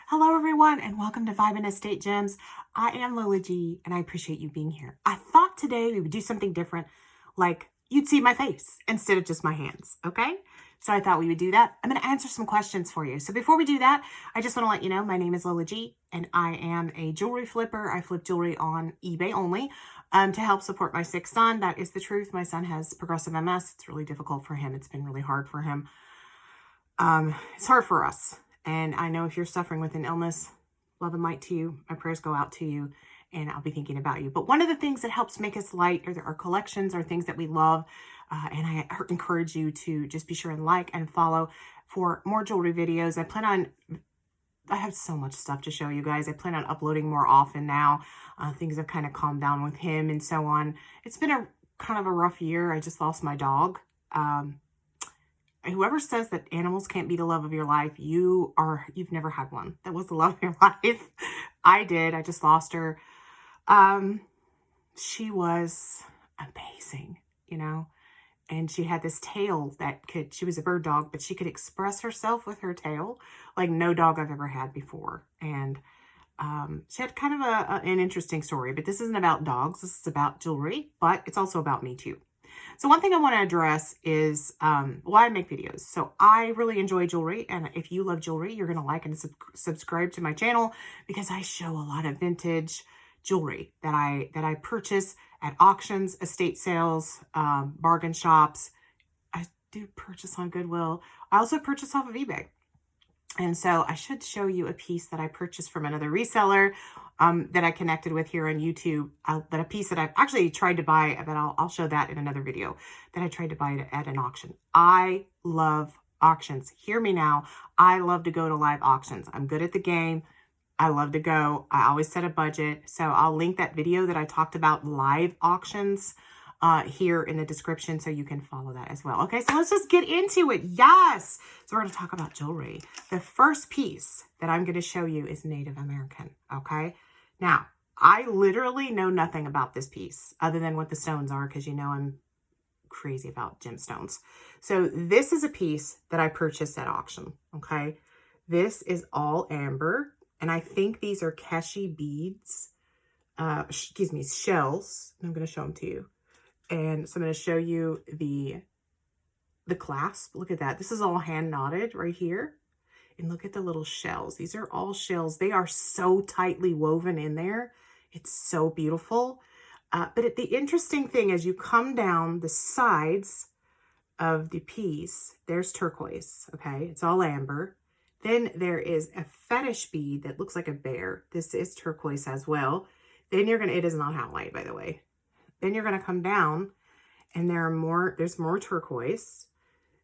Hello everyone and welcome to Vibe and Estate Gems. I am Lola G and I appreciate you being here. I thought today we would do something different, like you'd see my face instead of just my hands, okay? So I thought we would do that. I'm going to answer some questions for you. So before we do that, I just want to let you know my name is Lola G and I am a jewelry flipper. I flip jewelry on eBay only to help support my sick son. That is the truth. My son has progressive MS. It's really difficult for him. It's been really hard for him. It's hard for us. And I know if you're suffering with an illness, love and light to you. My prayers go out to you and I'll be thinking about you. But one of the things that helps make us light are our collections or things that we love. And I encourage you to just be sure and like and follow for more jewelry videos. I have so much stuff to show you guys. I plan on uploading more often now. Things have kind of calmed down with him and so on. It's been a kind of a rough year. I just lost my dog. Whoever says that animals can't be the love of your life, you've never had one. That was the love of your life. I did. I just lost her. She was amazing, and she had this tail she was a bird dog, but she could express herself with her tail like no dog I've ever had before. And she had kind of an interesting story, but this isn't about dogs. This is about jewelry, but it's also about me too. So one thing I want to address is why I make videos. So I really enjoy jewelry. And if you love jewelry, you're going to like and subscribe to my channel because I show a lot of vintage jewelry that I purchase at auctions, estate sales, bargain shops. I do purchase on Goodwill. I also purchase off of eBay. And so I should show you a piece that I purchased from another reseller that I connected with here on YouTube. But a piece that I've actually tried to buy, but I'll show that in another video, that I tried to buy at an auction. I love auctions. Hear me now. I love to go to live auctions. I'm good at the game. I love to go. I always set a budget. So I'll link that video that I talked about live auctions here in the description so you can follow that as well. Okay, so let's just get into it. Yes! So we're going to talk about jewelry. The first piece that I'm going to show you is Native American, okay? Now, I literally know nothing about this piece other than what the stones are because I'm crazy about gemstones. So this is a piece that I purchased at auction, okay? This is all amber, and I think these are Keshi beads, shells. I'm going to show them to you. And so I'm going to show you the clasp. Look at that. This is all hand knotted right here. And look at the little shells. These are all shells. They are so tightly woven in there. It's so beautiful. But the interesting thing is you come down the sides of the piece, there's turquoise, okay? It's all amber. Then there is a fetish bead that looks like a bear. This is turquoise as well. Then it is not halide, by the way. Then you're going to come down and there's more turquoise.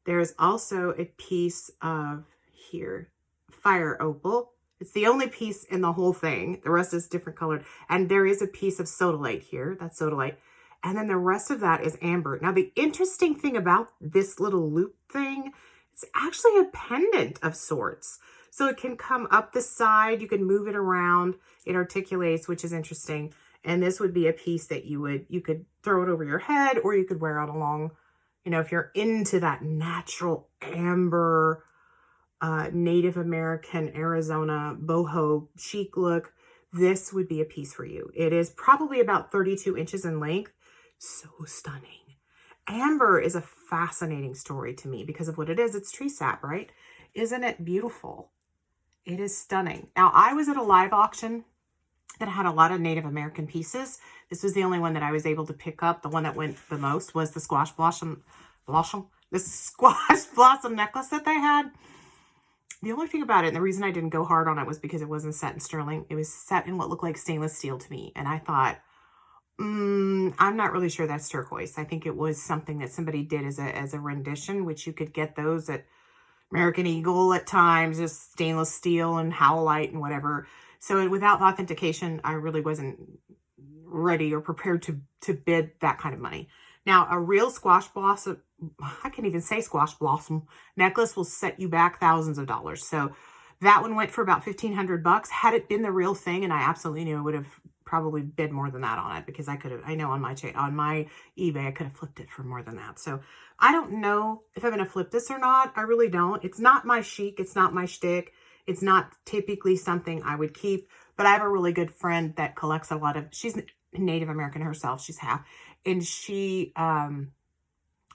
There's also a piece of here, fire opal. It's the only piece in the whole thing. The rest is different colored. And there is a piece of sodalite here. That's sodalite. And then the rest of that is amber. Now, the interesting thing about this little loop thing, it's actually a pendant of sorts. So it can come up the side. You can move it around. It articulates, which is interesting. And this would be a piece that you could throw it over your head or you could wear it along, if you're into that natural amber, Native American, Arizona, boho chic look, this would be a piece for you. It is probably about 32 inches in length. So stunning. Amber is a fascinating story to me because of what it is. It's tree sap, right? Isn't it beautiful? It is stunning. Now, I was at a live auction that had a lot of Native American pieces. This was the only one that I was able to pick up. The one that went the most was the squash blossom necklace that they had. The only thing about it, and the reason I didn't go hard on it was because it wasn't set in sterling. It was set in what looked like stainless steel to me. And I thought, I'm not really sure that's turquoise. I think it was something that somebody did as a rendition, which you could get those at American Eagle at times, just stainless steel and howlite and whatever. So without authentication, I really wasn't ready or prepared to bid that kind of money. Now, a real squash blossom, I can't even say squash blossom necklace will set you back thousands of dollars. So that one went for about $1,500. Had it been the real thing, and I absolutely knew I would have probably bid more than that on it because I know on my eBay, I could have flipped it for more than that. So I don't know if I'm going to flip this or not. I really don't. It's not my chic. It's not my shtick. It's not typically something I would keep, but I have a really good friend that collects a lot of, she's Native American herself, she's half, and she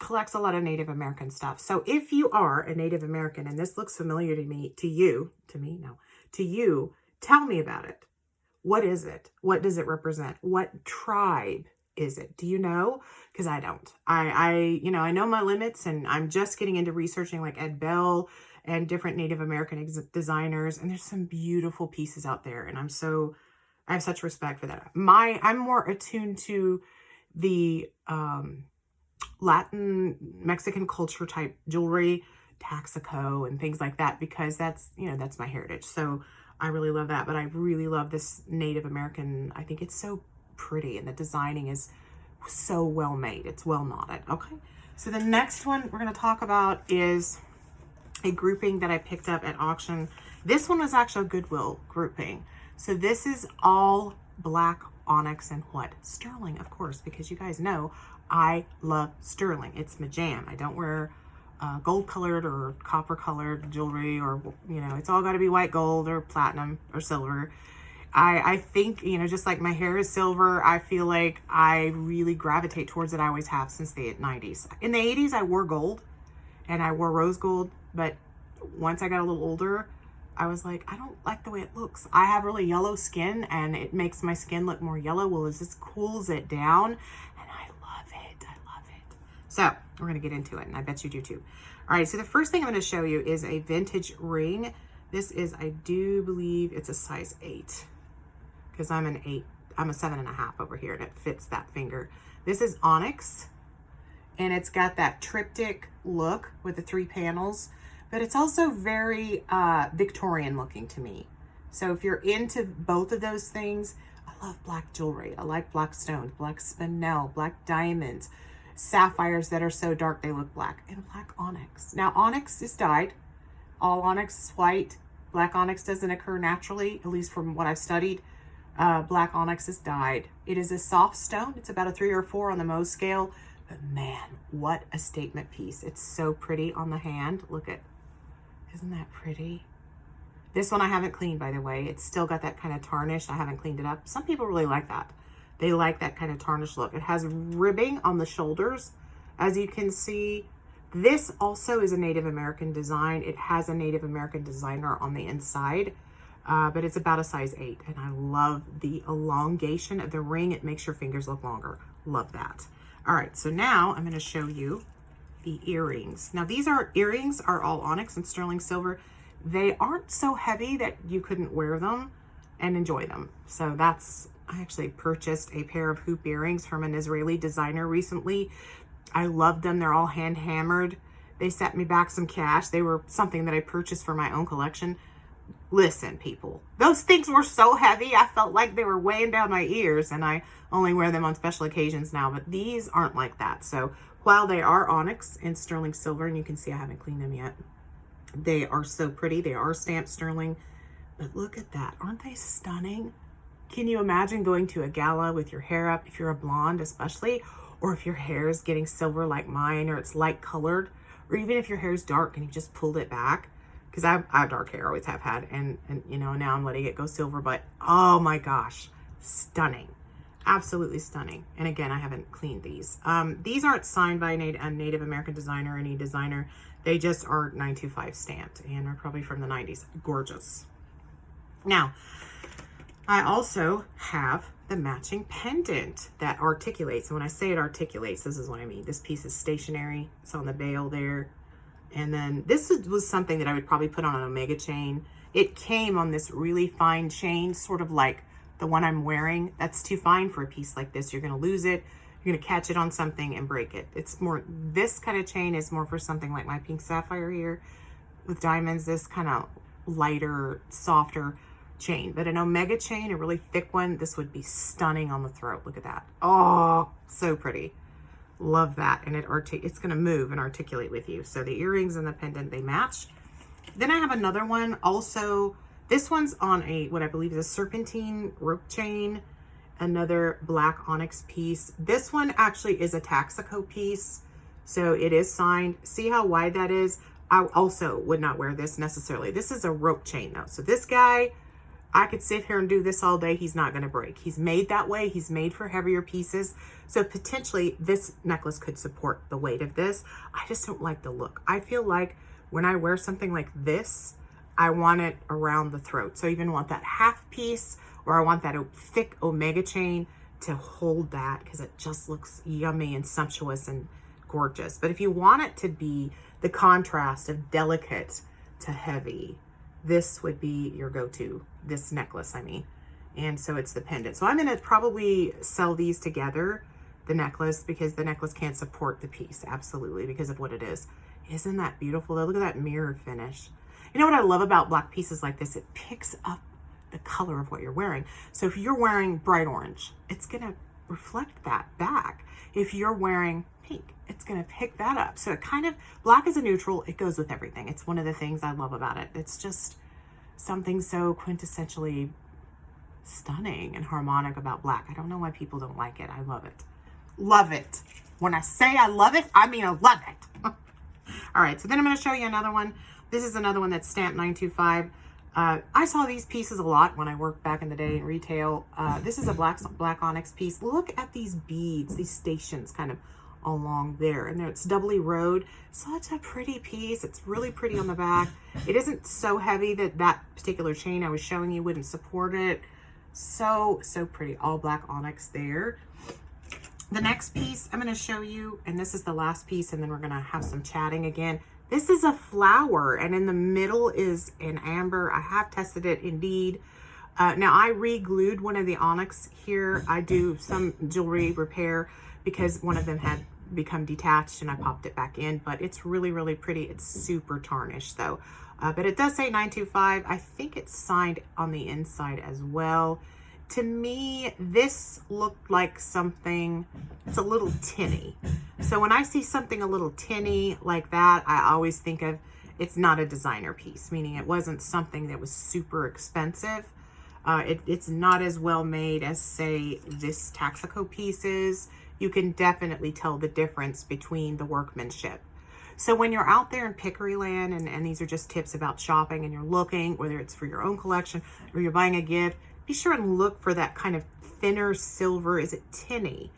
collects a lot of Native American stuff. So if you are a Native American and this looks familiar to me, to you, tell me about it. What is it? What does it represent? What tribe is it? Do you know? Because I don't. I know my limits, and I'm just getting into researching like Ed Bell and different Native American designers, and there's some beautiful pieces out there, and I have such respect for that. I'm more attuned to the Latin Mexican culture type jewelry, Taxico and things like that, because that's my heritage. So I really love that, but I really love this Native American. I think it's so pretty, and the designing is so well made. It's well knotted. Okay, so the next one we're going to talk about is a grouping that I picked up at auction. This one was actually a Goodwill grouping. So this is all black onyx and what? Sterling, of course, because you guys know I love sterling. It's my jam. I don't wear gold colored or copper colored jewelry, or it's all got to be white gold or platinum or silver. I think, just like my hair is silver, I feel like I really gravitate towards it. I always have since the 90s. In the 80s, I wore gold and I wore rose gold, but once I got a little older, I was like, I don't like the way it looks. I have really yellow skin, and it makes my skin look more yellow. Well, it just cools it down, and I love it. I love it. So we're going to get into it, and I bet you do too. All right, so the first thing I'm going to show you is a vintage ring. This is, I do believe it's a size 8, because I'm an 8. I'm a 7.5 over here, and it fits that finger. This is onyx, and it's got that triptych look with the 3 panels, but it's also very Victorian looking to me. So if you're into both of those things, I love black jewelry. I like black stones, black spinel, black diamonds, sapphires that are so dark they look black, and black onyx. Now, onyx is dyed. All onyx is white. Black onyx doesn't occur naturally, at least from what I've studied. Black onyx is dyed. It is a soft stone. It's about a 3 or 4 on the Mohs scale. But man, what a statement piece. It's so pretty on the hand. Look at, isn't that pretty? This one I haven't cleaned, by the way. It's still got that kind of tarnish. I haven't cleaned it up. Some people really like that. They like that kind of tarnished look. It has ribbing on the shoulders, as you can see. This also is a Native American design. It has a Native American designer on the inside, but it's about a size 8. And I love the elongation of the ring. It makes your fingers look longer. Love that. All right, so now I'm going to show you the earrings. Now earrings are all onyx and sterling silver. They aren't so heavy that you couldn't wear them and enjoy them. So I actually purchased a pair of hoop earrings from an Israeli designer recently. I love them. They're all hand hammered. They set me back some cash. They were something that I purchased for my own collection. Listen, people, those things were so heavy. I felt like they were weighing down my ears, and I only wear them on special occasions now, but these aren't like that. So while they are onyx and sterling silver, and you can see I haven't cleaned them yet, they are so pretty. They are stamped sterling, but look at that. Aren't they stunning? Can you imagine going to a gala with your hair up, if you're a blonde especially, or if your hair is getting silver like mine, or it's light colored, or even if your hair is dark and you just pulled it back? Because I have dark hair, always have had, and now I'm letting it go silver, but oh my gosh, stunning. Absolutely stunning. And again, I haven't cleaned these. These aren't signed by a Native American designer or any designer. They just are 925 stamped and are probably from the 90s. Gorgeous. Now, I also have the matching pendant that articulates. And when I say it articulates, this is what I mean. This piece is stationary. It's on the bail there. And then this was something that I would probably put on an Omega chain. It came on this really fine chain, sort of like the one I'm wearing. That's too fine for a piece like this. You're going to lose it. You're going to catch it on something and break it. It's more, this kind of chain is more for something like my pink sapphire here with diamonds, this kind of lighter, softer chain. But an Omega chain, a really thick one, this would be stunning on the throat. Look at that. Oh, so pretty. Love that. And it's going to move and articulate with you. So the earrings and the pendant, they match. Then I have another one also. This one's on what I believe is a serpentine rope chain, another black onyx piece. This one actually is a Taxico piece, so it is signed. See how wide that is? I also would not wear this necessarily. This is a rope chain though. So this guy, I could sit here and do this all day. He's not going to break. He's made that way. He's made for heavier pieces. So potentially this necklace could support the weight of this. I just don't like the look. I feel like when I wear something like this, I want it around the throat. So I even want that half piece, or I want that thick omega chain to hold that, because it just looks yummy and sumptuous and gorgeous. But if you want it to be the contrast of delicate to heavy, this would be your go-to, this necklace, I mean. And so it's the pendant. So I'm going to probably sell these together, the necklace, because the necklace can't support the piece, absolutely, because of what it is. Isn't that beautiful though? Look at that mirror finish. You know what I love about black pieces like this? It picks up the color of what you're wearing. So if you're wearing bright orange, it's going to reflect that back. If you're wearing pink, it's going to pick that up. So it kind of, black is a neutral. It goes with everything. It's one of the things I love about it. It's just something so quintessentially stunning and harmonic about black. I don't know why people don't like it. I love it. Love it. When I say I love it, I mean I love it. All right, so then I'm going to show you another one. This is another one that's stamped 925. I saw these pieces a lot when I worked back in the day in retail. This is a black onyx piece. Look at these beads, these stations kind of along there. And it's doubly rowed. Such a pretty piece. It's really pretty on the back. It isn't so heavy that that particular chain I was showing you wouldn't support it. So pretty. All black onyx there. The next piece I'm going to show you, and this is the last piece, and then we're going to have some chatting again. This is a flower, and in the middle is an amber. I have tested it indeed. Now I re-glued one of the onyx here. I do some jewelry repair because one of them had become detached and I popped it back in, but it's really, really pretty. It's super tarnished though. But it does say 925. I think it's signed on the inside as well. To me, this looked like something, it's a little tinny. So when I see something a little tinny like that, I always think of, it's not a designer piece, meaning it wasn't something that was super expensive. It's not as well made as, say, this Taxico piece is. You can definitely tell the difference between the workmanship. So when you're out there in Pickery Land, and these are just tips about shopping, and you're looking, whether it's for your own collection or you're buying a gift, be sure and look for that kind of thinner silver. Is it tinny?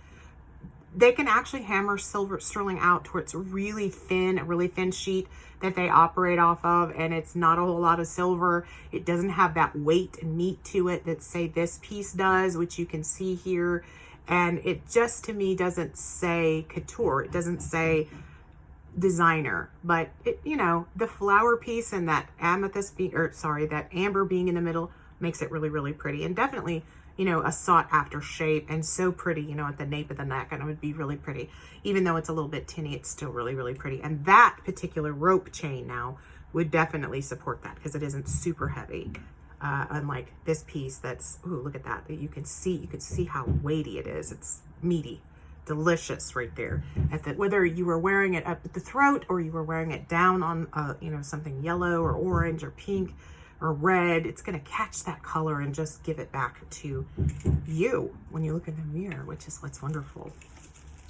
They can actually hammer silver sterling out to where it's really thin, a really thin sheet that they operate off of, and it's not a whole lot of silver. It doesn't have that weight and meat to it that, say, this piece does, which you can see here. And it just, to me, doesn't say couture. It doesn't say designer, but it, you know, the flower piece and that amethyst that amber being in the middle makes it really, really pretty, and definitely, you know, a sought after shape, and so pretty, you know, at the nape of the neck, and it would be really pretty. Even though it's a little bit tinny, it's still really, really pretty. And that particular rope chain now would definitely support that because it isn't super heavy. Unlike this piece that's, ooh, look at that. You can see how weighty it is. It's meaty, delicious right there. Whether you were wearing it up at the throat or you were wearing it down on, you know, something yellow or orange or pink or red, it's going to catch that color and just give it back to you when you look in the mirror, which is what's wonderful.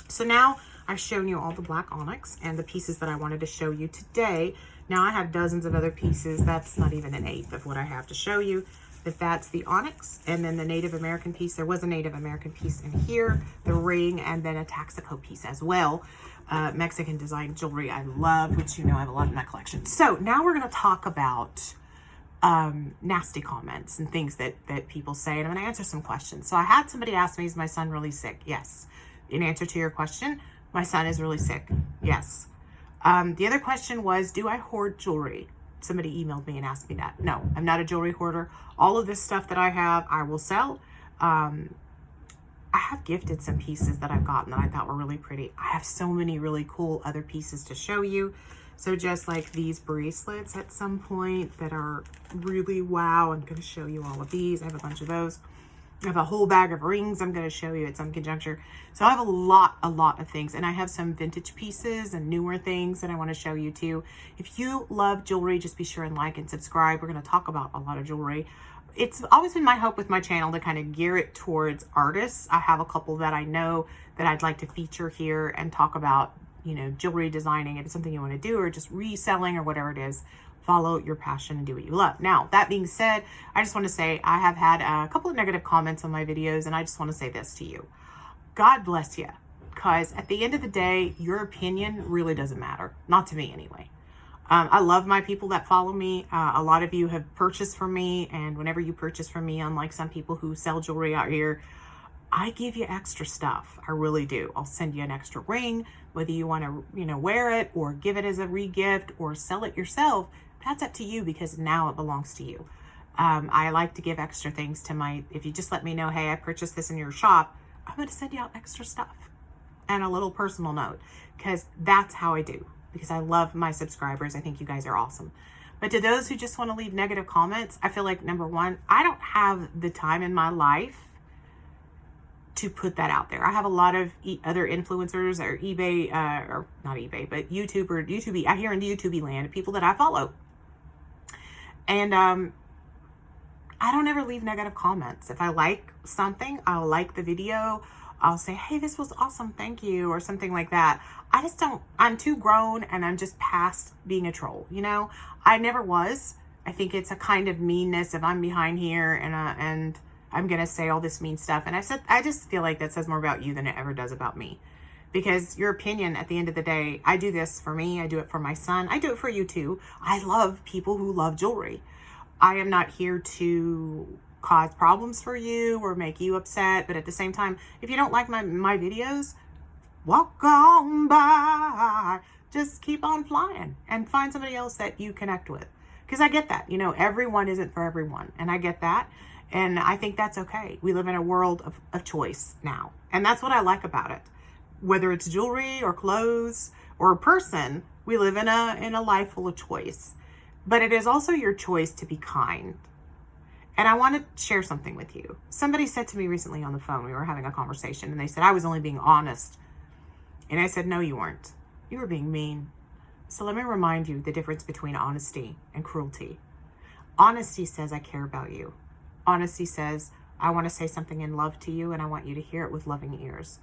So now I've shown you all the black onyx and the pieces that I wanted to show you today. Now I have dozens of other pieces. That's not even an eighth of what I have to show you, but that's the onyx, and then the Native American piece. There was a Native American piece in here, the ring, and then a Taxico piece as well. Mexican design jewelry I love, which you know I have a lot in my collection. So now we're going to talk about nasty comments and things that people say, and I'm going to answer some questions. So I had somebody ask me, is my son really sick? Yes. In answer to your question, my son is really sick. Yes. The other question was, do I hoard jewelry? Somebody emailed me and asked me that. No, I'm not a jewelry hoarder. All of this stuff that I have, I will sell. I have gifted some pieces that I've gotten that I thought were really pretty. I have so many really cool other pieces to show you. So just like these bracelets at some point that are really wow. I'm going to show you all of these. I have a bunch of those. I have a whole bag of rings I'm going to show you at some conjuncture. So I have a lot of things. And I have some vintage pieces and newer things that I want to show you too. If you love jewelry, just be sure and like and subscribe. We're going to talk about a lot of jewelry. It's always been my hope with my channel to kind of gear it towards artists. I have a couple that I know that I'd like to feature here and talk about you know, jewelry designing, if it's something you want to do, or just reselling or whatever it is, follow your passion and do what you love. Now, that being said, I just want to say I have had a couple of negative comments on my videos, and I just want to say this to you. God bless you, because at the end of the day, your opinion really doesn't matter. Not to me anyway. I love my people that follow me. A lot of you have purchased from me, and whenever you purchase from me, unlike some people who sell jewelry out here, I give you extra stuff. I really do. I'll send you an extra ring, whether you want to, you know, wear it or give it as a re-gift or sell it yourself. That's up to you, because now it belongs to you. I like to give extra things to my, if you just let me know, hey, I purchased this in your shop, I'm going to send you out extra stuff and a little personal note, because that's how I do, because I love my subscribers. I think you guys are awesome. But to those who just want to leave negative comments, I feel like, number one, I don't have the time in my life to put that out there. I have a lot of other influencers or eBay, or not eBay, but YouTube or YouTube, I hear in YouTube land, people that I follow. And I don't ever leave negative comments. If I like something, I'll like the video. I'll say, hey, this was awesome, thank you, or something like that. I just don't, I'm too grown, and I'm just past being a troll, you know? I never was. I think it's a kind of meanness if I'm behind here and I'm going to say all this mean stuff. And I just feel like that says more about you than it ever does about me. Because your opinion, at the end of the day, I do this for me. I do it for my son. I do it for you too. I love people who love jewelry. I am not here to cause problems for you or make you upset. But at the same time, if you don't like my videos, walk on by. Just keep on flying and find somebody else that you connect with. Because I get that. You know, everyone isn't for everyone. And I get that. And I think that's okay. We live in a world of choice now. And that's what I like about it. Whether it's jewelry or clothes or a person, we live in a life full of choice. But it is also your choice to be kind. And I want to share something with you. Somebody said to me recently on the phone, we were having a conversation, and they said I was only being honest. And I said, no, you weren't. You were being mean. So let me remind you the difference between honesty and cruelty. Honesty says, I care about you. Honesty says, I want to say something in love to you, and I want you to hear it with loving ears.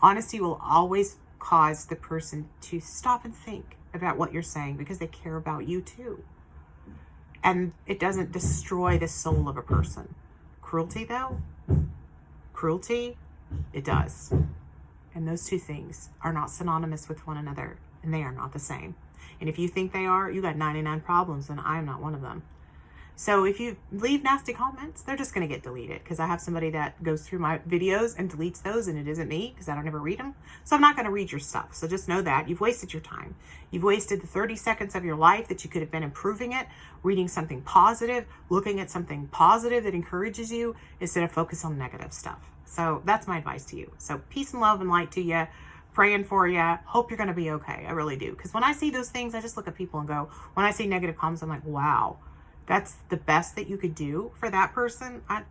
Honesty will always cause the person to stop and think about what you're saying, because they care about you too. And it doesn't destroy the soul of a person. Cruelty, though, it does. And those two things are not synonymous with one another, and they are not the same. And if you think they are, you got 99 problems, and I am not one of them. So if you leave nasty comments, they're just going to get deleted, because I have somebody that goes through my videos and deletes those, and it isn't me, because I don't ever read them. So I'm not going to read your stuff. So just know that you've wasted your time. You've wasted the 30 seconds of your life that you could have been improving it, reading something positive, looking at something positive that encourages you, instead of focus on negative stuff. So that's my advice to you. So peace and love and light to you. Praying for you. Hope you're going to be okay. I really do. Because when I see those things, I just look at people and go, when I see negative comments, I'm like, wow. That's the best that you could do for that person. I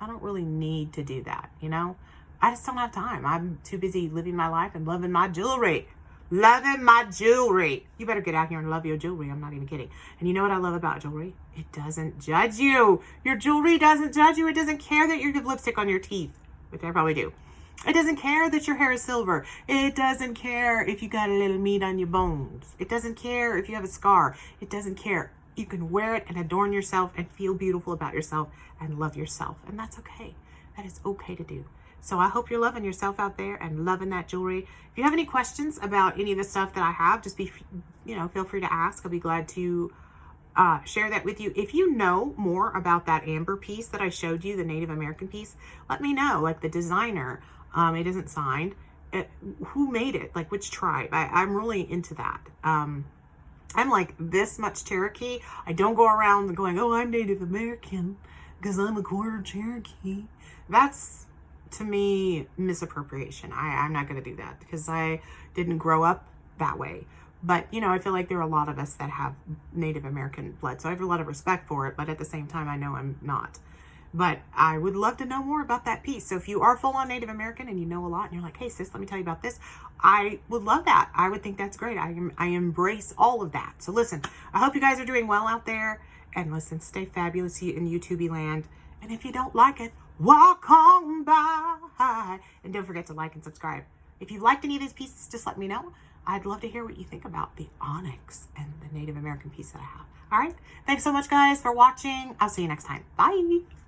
don't really need to do that, you know? I just don't have time. I'm too busy living my life and loving my jewelry. Loving my jewelry. You better get out here and love your jewelry. I'm not even kidding. And you know what I love about jewelry? It doesn't judge you. Your jewelry doesn't judge you. It doesn't care that you have lipstick on your teeth, which I probably do. It doesn't care that your hair is silver. It doesn't care if you got a little meat on your bones. It doesn't care if you have a scar. It doesn't care. You can wear it and adorn yourself and feel beautiful about yourself and love yourself. And that's okay. That is okay to do. So I hope you're loving yourself out there and loving that jewelry. If you have any questions about any of the stuff that I have, just feel free to ask. I'll be glad to share that with you. If you know more about that amber piece that I showed you, the Native American piece, let me know. Like the designer, it isn't signed. Who made it? Like which tribe? I'm really into that. I'm like this much Cherokee. I don't go around going, oh, I'm Native American because I'm a quarter Cherokee. That's, to me, misappropriation. I'm not going to do that because I didn't grow up that way. But, you know, I feel like there are a lot of us that have Native American blood. So I have a lot of respect for it. But at the same time, I know I'm not. But I would love to know more about that piece. So if you are full-on Native American and you know a lot and you're like, hey, sis, let me tell you about this, I would love that. I would think that's great. I embrace all of that. So listen, I hope you guys are doing well out there. And listen, stay fabulous in YouTube land. And if you don't like it, walk on by. And don't forget to like and subscribe. If you've liked any of these pieces, just let me know. I'd love to hear what you think about the onyx and the Native American piece that I have. All right. Thanks so much, guys, for watching. I'll see you next time. Bye.